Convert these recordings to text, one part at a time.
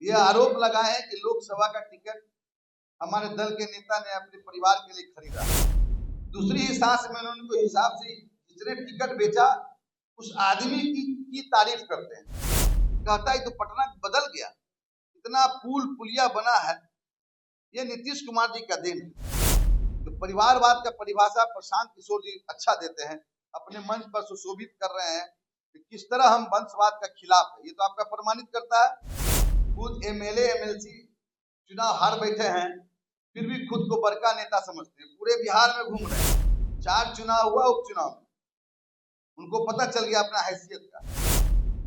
ये आरोप लगाए हैं कि लोकसभा का टिकट हमारे दल के नेता ने अपने परिवार के लिए खरीदा। दूसरी ही सांस में उनको हिसाब से जिसने टिकट बेचा उस आदमी की तारीफ करते हैं, कहता है तो पटना बदल गया, इतना पुल पुलिया बना है, ये नीतीश कुमार जी का देन है। तो परिवारवाद का परिभाषा प्रशांत किशोर जी अच्छा देते हैं, अपने मंच पर सुशोभित कर रहे हैं कि किस तरह हम वंशवाद का खिलाफ है। ये तो आपका प्रमाणित करता है। खुद एमएलए एमएलसी चुनाव हार बैठे हैं, फिर भी खुद को बड़का नेता समझते हैं, पूरे बिहार में घूम रहे हैं। 4 चुनाव हुआ, उपचुनाव में उनको पता चल गया अपना हैसियत का।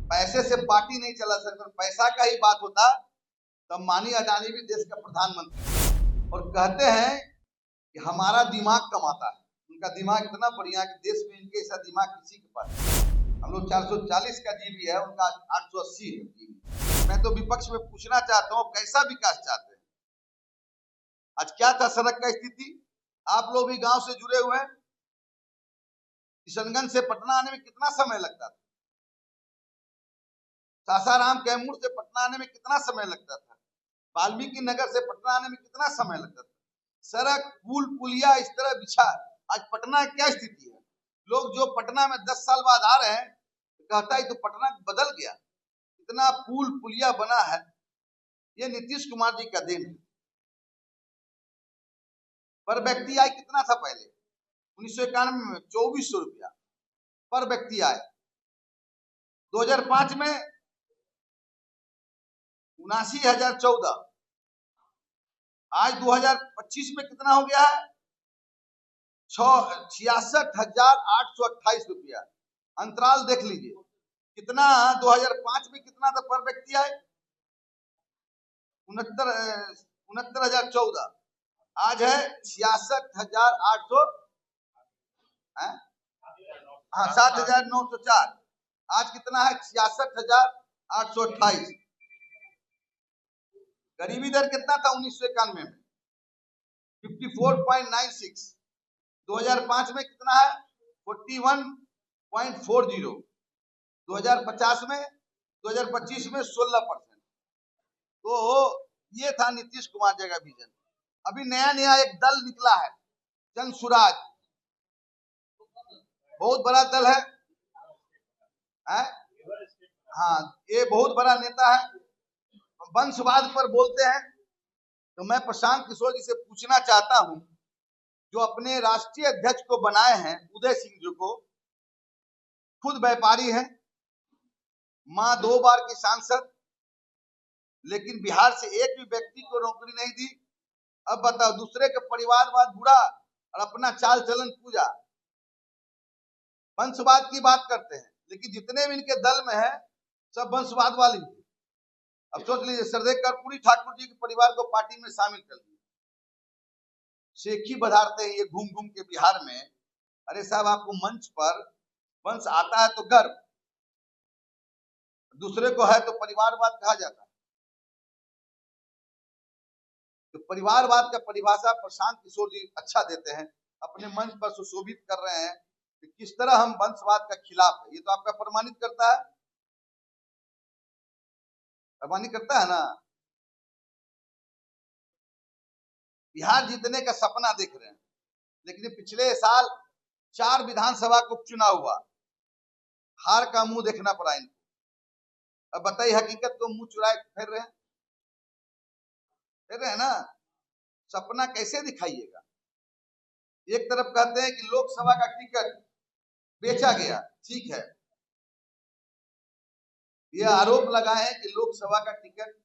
पैसे से पार्टी नहीं चला सकता, पैसा का ही बात होता तब मानी अडानी भी देश का प्रधानमंत्री। और कहते हैं कि हमारा दिमाग कमाता है, उनका दिमाग इतना बढ़िया है कि देश में इनके ऐसा दिमाग किसी के पास नहीं। हम लोग 440 का जीबी है, उनका 880 है जीबी। मैं तो विपक्ष में पूछना चाहता हूँ, कैसा विकास चाहते हैं? आज क्या था सड़क का स्थिति? आप लोग भी गांव से जुड़े हुए हैं। किशनगंज से पटना आने में कितना समय लगता था? सासाराम कैमूर से पटना आने में कितना समय लगता था? वाल्मीकि नगर से पटना आने में कितना समय लगता था? सड़क पुल पुलिया इस तरह बिछा। आज पटना क्या स्थिति है? लोग जो पटना में 10 साल बाद आ रहे हैं, कहता है तो पटना बदल गया, इतना पुल पुलिया बना है, ये नीतीश कुमार जी का देन है। पर व्यक्ति आय कितना था पहले? 1991 में 2400 रुपया पर व्यक्ति आय। 2005 में 79,014। आज 2025 में कितना हो गया है? 66,828 रुपया। अंतराल देख लीजिए कितना। 2005 में कितना था पर व्यक्ति आए? 69,014। आज है 66,800, हाँ 7,904। आज कितना है? 66,828। गरीबी दर कितना था 1991 में? 54.96। 2005 में कितना है? 41.40। 2050 में 2025 में 16%। तो ये था नीतीश कुमार जी का विजन। अभी नया नया एक दल निकला है, जन सुराज, बहुत बड़ा दल है? हाँ, ये बहुत बड़ा नेता है, वंशवाद पर बोलते हैं। तो मैं प्रशांत किशोर जी से पूछना चाहता हूं, जो अपने राष्ट्रीय अध्यक्ष को बनाए हैं उदय सिंह जी को, खुद व्यापारी हैं, मां 2 बार की सांसद, लेकिन बिहार से एक भी व्यक्ति को नौकरी नहीं दी। अब बताओ, दूसरे के परिवारवाद बुरा और अपना चाल चलन पूजा। वंशवाद की बात करते हैं, लेकिन जितने भी इनके दल में है सब वंशवाद वाली। अब सोच लीजिए, श्रद्धेय कर्पूरी ठाकुर जी के परिवार को पार्टी में शामिल कर लिया, शेखी बधारते हैं ये घूम घूम के बिहार में। अरे साहब, आपको मंच पर वंश आता है तो गर्व, दूसरे को है तो परिवारवाद कहा जाता है। तो परिवारवाद का परिभाषा प्रशांत किशोर जी अच्छा देते हैं, अपने मंच पर सुशोभित कर रहे हैं कि किस तरह हम वंशवाद का खिलाफ है। ये तो आपका प्रमाणित करता है, प्रमाणित करता है ना। बिहार जीतने का सपना देख रहे हैं, लेकिन पिछले साल 4 विधानसभा का उपचुनाव हुआ, हार का मुंह देखना पड़ा इनको। अब बताइए, हकीकत को मुंह चुराए फिर रहे हैं ना। सपना कैसे दिखाइएगा? एक तरफ कहते हैं कि लोकसभा का टिकट बेचा गया, ठीक है। ये आरोप लगाए हैं कि लोकसभा का टिकट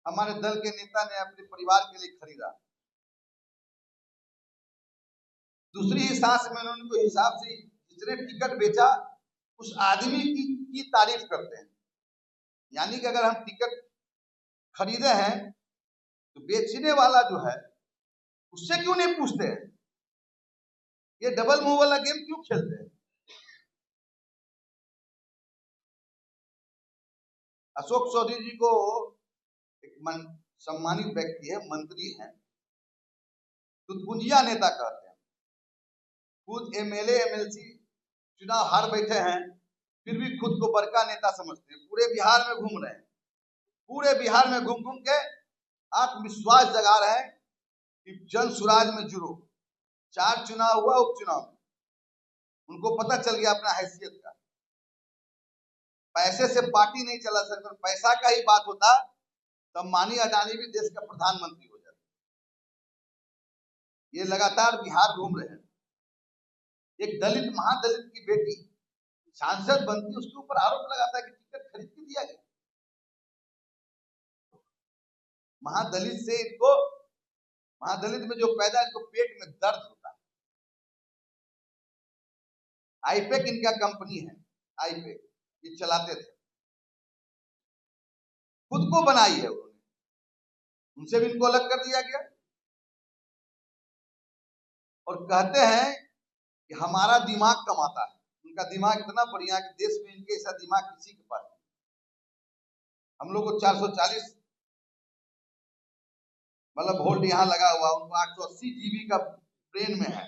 हमारे दल के नेता ने अपने परिवार के लिए खरीदा। दूसरी ही सांस में उनको हिसाब से जिसने टिकट बेचा उस आदमी की तारीफ करते हैं। यानी कि अगर हम टिकट खरीदे हैं तो बेचने वाला जो है उससे क्यों नहीं पूछते हैं? ये डबल मुंह वाला गेम क्यों खेलते हैं? अशोक चौधरी जी को एक सम्मानित व्यक्ति है, मंत्री हैं, तुतपुंजिया नेता कहते हैं। खुद एमएलए एमएलसी चुनाव हार बैठे हैं, फिर भी खुद को बड़का नेता समझते हैं, पूरे बिहार में घूम रहे हैं। पूरे बिहार में घूम घूम के आत्मविश्वास जगा रहे हैं कि जन सुराज में जुड़ो। 4 चुनाव हुआ, उपचुनाव में उनको पता चल गया अपना हैसियत का। पैसे से पार्टी नहीं चला सकता, पैसा का ही बात होता तब मानी अडानी भी देश का प्रधानमंत्री हो जाता। ये लगातार बिहार घूम रहे हैं। एक दलित महादलित की बेटी सांसद बनती, उसके ऊपर आरोप लगाता है कि टिकट खरीद के दिया गया। महादलित से इनको, महादलित में जो पैदा है, इनको पेट में दर्द होता है। आईपेक इनका कंपनी है, आईपेक ये चलाते थे, खुद को बनाई है उन्होंने, उनसे भी इनको अलग कर दिया गया। और कहते हैं कि हमारा दिमाग कमाता है। उनका दिमाग इतना बढ़िया कि देश में इनके ऐसा दिमाग किसी के पास नहीं। हम लोग को 440 मतलब वोल्ट यहाँ लगा हुआ, उनको 880 जीबी का ब्रेन में है।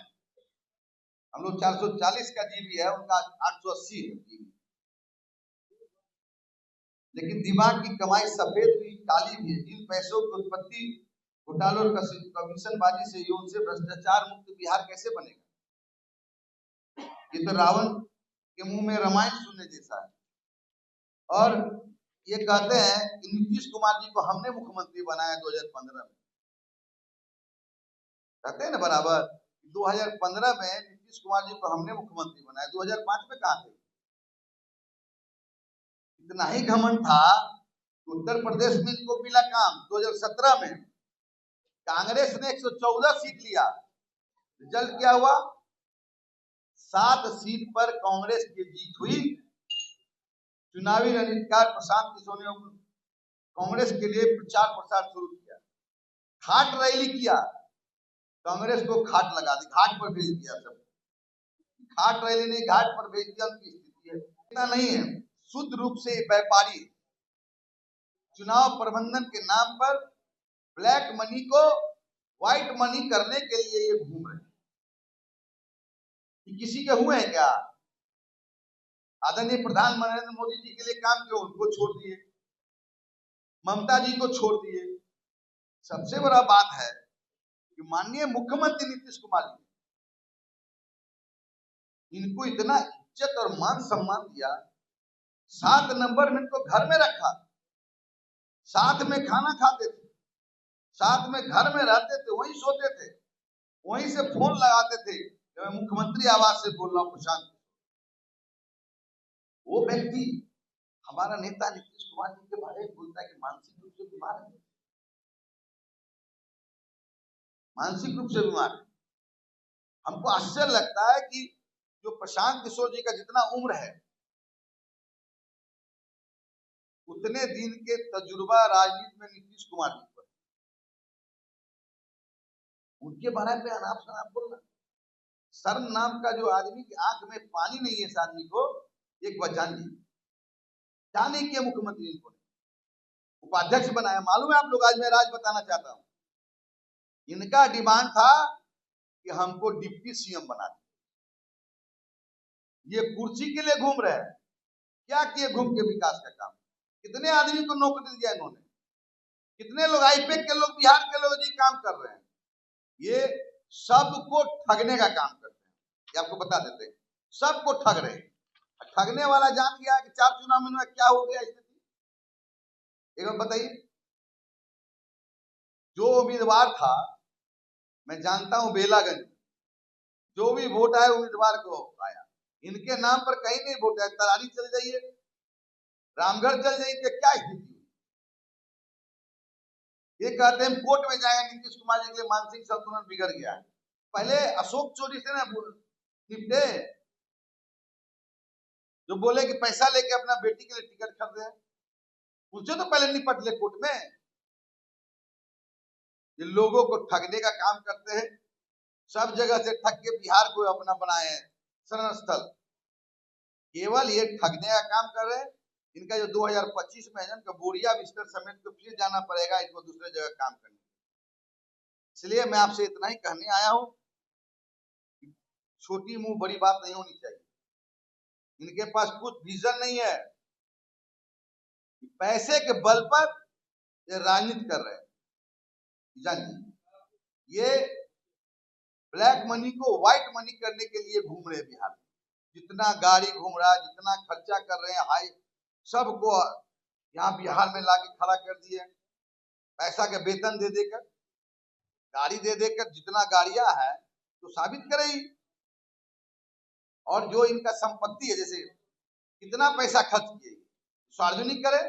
हम लोग 440 का जीबी है, उनका 880 है जीबी। लेकिन दिमाग की कमाई सफेद भी काली भी है। जिन पैसों की उत्पत्ति घोटालों और कमीशनबाजी से, उनसे भ्रष्टाचार मुक्त बिहार कैसे बनेगा? ये तो रावण के मुंह में रामायण सुनने जैसा है। और ये कहते हैं कि नीतीश कुमार जी को हमने मुख्यमंत्री बनाया 2015 में। कहते हैं ना बराबर, 2015 में नीतीश कुमार जी को हमने मुख्यमंत्री बनाया, 2005 में कहां थे? इतना ही घमंड था तो उत्तर प्रदेश में इनको मिला काम। 2017 में कांग्रेस ने 114 सीट लिया, रिजल्ट क्या हुआ? 7 सीट पर कांग्रेस की जीत हुई। चुनावी रणनीतिकार प्रशांत किशोर ने कांग्रेस के लिए प्रचार प्रसार शुरू किया, घाट रैली किया, कांग्रेस को घाट लगा दी, घाट पर भेज दिया। सब घाट रैली नहीं, घाट पर भेज दिया। उनकी स्थिति है इतना नहीं है, शुद्ध रूप से व्यापारी चुनाव प्रबंधन के नाम पर ब्लैक मनी को व्हाइट मनी करने के लिए ये घूम रहे हैं। किसी के हुए हैं क्या? आदरणीय प्रधानमंत्री नरेंद्र मोदी जी के लिए काम क्यों? उनको छोड़ दिए, ममता जी को छोड़ दिए। सबसे बड़ा बात है कि माननीय मुख्यमंत्री नीतीश कुमार जी, इनको इतना इज्जत और मान सम्मान दिया। 7 नंबर में इनको घर में रखा, साथ में खाना खाते थे, साथ में घर में रहते थे, वहीं सोते थे, वहीं से फोन लगाते थे। मैं मुख्यमंत्री आवाज से बोल रहा हूं प्रशांत। वो व्यक्ति हमारा नेता नीतीश कुमार जी के बारे में बोलता है कि मानसिक रूप से बीमार है, मानसिक रूप से बीमार है। हमको आश्चर्य लगता है कि जो प्रशांत किशोर जी का जितना उम्र है, उतने दिन के तजुर्बा राजनीति में नीतीश कुमार जी पर, उनके बारे में अनाप शनाप बोलना। शर्म नाम का जो आदमी की आंख में पानी नहीं है, इस आदमी को एक बार जान लीजिए। क्या नहीं किया मुख्यमंत्री इनको, उपाध्यक्ष बनाया। मालूम है आप लोग, आज मैं राज बताना चाहता हूं, इनका डिमांड था कि हमको डिप्टी सीएम बना दे। ये कुर्सी के लिए घूम रहे हैं। क्या किए घूम के विकास का काम? कितने आदमी को नौकरी दिया इन्होंने? कितने लोग आईपेक के लोग, बिहार के लोग जी काम कर रहे हैं। ये सबको ठगने का काम करते हैं, ये आपको बता देते हैं। सबको ठग रहे हैं। ठगने वाला जान गया कि 4 चुनाव में क्या हो गया स्थिति। एक बार बताइए, जो उम्मीदवार था, मैं जानता हूं बेलागंज, जो भी वोट आया उम्मीदवार को आया, इनके नाम पर कहीं नहीं वोट आया। तरारी चल जाइए, रामगढ़ चल जाइए, क्या स्थिति? ये कहते हैं कोर्ट में जाएंगे, नीतीश कुमार जी के लिए मानसिक संतुलन बिगड़ गया है। पहले अशोक चोरी से ना निपटे, जो बोले कि पैसा लेके अपना बेटी के लिए टिकट खरीदे, उनसे तो पहले निपट ले कोर्ट में। ये लोगों को ठगने का काम करते हैं, सब जगह से ठग के बिहार को अपना बनाए हैं शरण स्थल। केवल ये ठगने का काम कर रहे हैं। इनका जो 2025 में है ना, बोरिया बिस्तर समेत को फिर जाना पड़ेगा इनको दूसरे जगह काम करने। इसलिए मैं आपसे इतना ही कहने आया हूं, छोटी मुंह बड़ी बात नहीं होनी चाहिए। इनके पास कुछ विजन नहीं है, पैसे के बल पर ये राजनीति कर रहे हैं। जानिए, ये ब्लैक मनी को व्हाइट मनी करने के लिए घूम रहे हैं बिहार में। जितना गाड़ी घूम रहा है, जितना खर्चा कर रहे हैं हाई, सबको यहाँ बिहार में लाके खड़ा कर दिए। पैसा के वेतन दे देकर, गाड़ी दे देकर, जितना गाड़ियां है तो साबित करे ही। और जो इनका संपत्ति है, जैसे कितना पैसा खर्च किए, सार्वजनिक करे।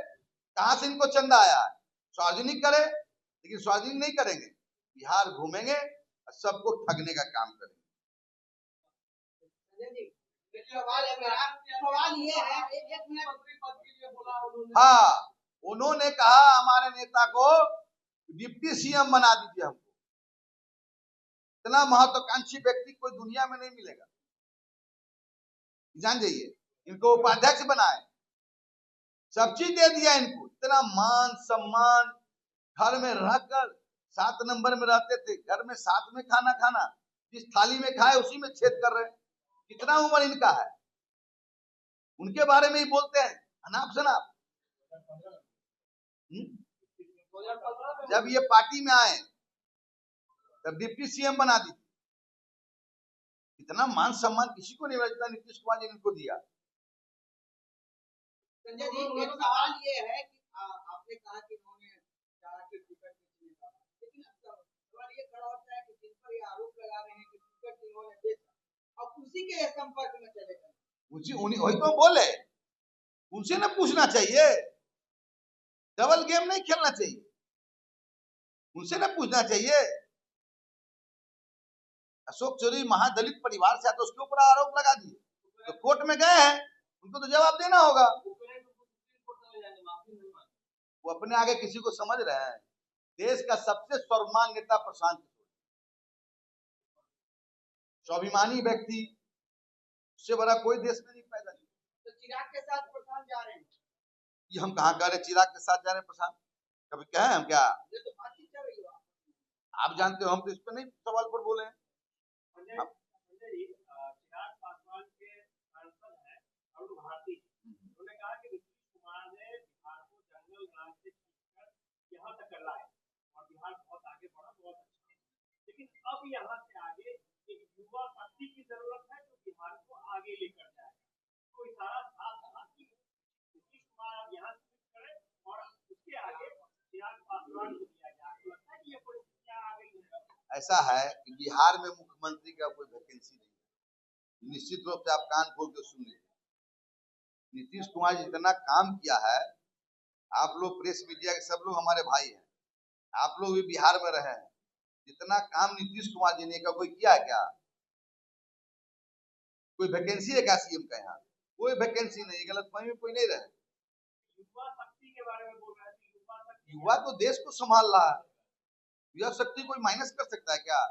कहां से इनको चंदा आया है, सार्वजनिक करे। लेकिन सार्वजनिक नहीं करेंगे, बिहार घूमेंगे और सबको ठगने का काम करेंगे। हाँ, उन्होंने कहा हमारे नेता को डिप्टी सीएम बना दीजिए हमको। इतना महत्वाकांक्षी व्यक्ति कोई दुनिया में नहीं मिलेगा। जान जाइए, इनको उपाध्यक्ष बनाए, सब चीज दे दिया इनको। इतना मान सम्मान, घर में रहकर 7 नंबर में रहते थे, घर में साथ में खाना खाना, जिस थाली में खाए उसी में छेद कर रहे हैं। कितना उम्र इनका है, उनके बारे में ही बोलते हैं अनाप शनाप। जब ये पार्टी में आए तब डिप्टी सीएम बना दी। इतना मान सम्मान किसी को नहीं मिला जितना नीतीश कुमार जी ने इनको दिया। संजय जी, एक सवाल ये है कि आपने कहा कि उन्होंने चारा के टिकट बेचा, लेकिन सवाल ये खड़ा होता है कि जिन पर ये आरोप लगा रहे हैं कि टिकट इन्होंने बेचा और उसी के संपर्क में चले गए, वही तो बोले, उनसे ना पूछना चाहिए, डबल गेम नहीं खेलना चाहिए, उनसे ना पूछना चाहिए। अशोक चौधरी महादलित परिवार से है तो उसके ऊपर आरोप लगा दिए, तो कोर्ट में गए हैं, उनको तो जवाब देना होगा। वो अपने आगे किसी को समझ रहे हैं। देश का सबसे सर्वमान्य नेता प्रशांत किशोर, स्वाभिमानी व्यक्ति, उससे बड़ा कोई देश में नहीं पैदा नहीं। तो चिराग के साथ प्रशांत जा रहे हैं, ये हम कहाँ कह रहे चिराग के साथ जा रहे हैं प्रशांत, कभी कहे हम क्या? ये तो बातचीत चल रही है। आप जानते हो, हम तो इस पर नहीं सवाल पर बोले हैं। चिराग पासवान के सांसद हैं अरुण भारती, उन्होंने कहा कि नीतीश कुमार ने बिहार को जंगल राज से छीनकर यहाँ तक कर लाए और बिहार बहुत आगे बढ़ा, बहुत अच्छा। लेकिन अब यहाँ से आगे एक युवा शक्ति की जरूरत है जो बिहार को आगे लेकर जाए। तो इशारा साफ था कि नीतीश कुमार अब यहाँ से करे और उसके आगे चिराग पासवान को दिया जाए। तो लगता है कि ये परिस्थितियां आ गई है। ऐसा है कि बिहार में मुख्यमंत्री का कोई वैकेंसी नहीं है। निश्चित रूप से आप कान खोल के सुन लीजिए, नीतीश कुमार जितना काम किया है, आप लोग प्रेस मीडिया के सब लोग हमारे भाई हैं, आप लोग भी बिहार में रहे हैं, जितना काम नीतीश कुमार जी ने का कोई किया है क्या? कोई वैकेंसी है क्या सीएम का? यहाँ कोई वैकेंसी नहीं, गलतफहमी में कोई नहीं रहे। युवा शक्ति के बारे में बोल रहे थे, युवा तो देश को संभाल रहा है, युवा शक्ति कोई माइनस कर सकता है क्या?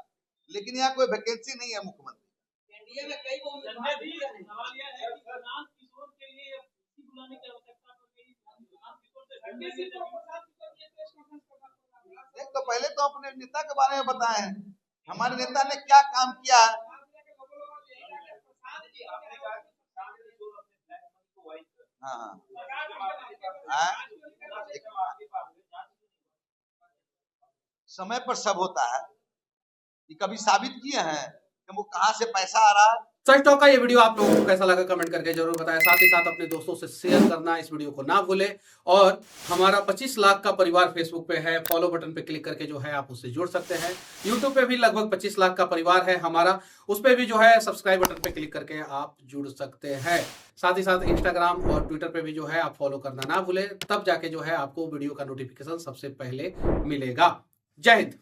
लेकिन यहाँ कोई वैकेंसी नहीं है मुख्यमंत्री। एनडीए में कई सवाल यह है कि प्रशांत किशोर के लिए बुलाने की आवश्यकता पड़ गई। एक तो पहले तो अपने नेता के बारे में बताएं, हमारे नेता ने क्या काम किया है। हाँ, समय पर सब होता है। ये कभी साबित किए हैं कि वो कहां से पैसा आ रहा है। सच टॉक का ये वीडियो आप लोगों को कैसा लगा कमेंट करके जरूर बताएं। साथ ही साथ अपने दोस्तों से शेयर करना इस वीडियो को ना भूलें। और हमारा 25 लाख का परिवार फेसबुक पे है, फॉलो बटन पे क्लिक करके जो है आप उससे जुड़ सकते हैं। यूट्यूब पे भी लगभग 25 लाख का परिवार है हमारा, उस पर भी जो है सब्सक्राइब बटन पे क्लिक करके आप जुड़ सकते हैं। साथ ही साथ इंस्टाग्राम और ट्विटर पे भी जो है आप फॉलो करना ना भूलें, तब जाके जो है आपको वीडियो का नोटिफिकेशन सबसे पहले मिलेगा। जय हिंद।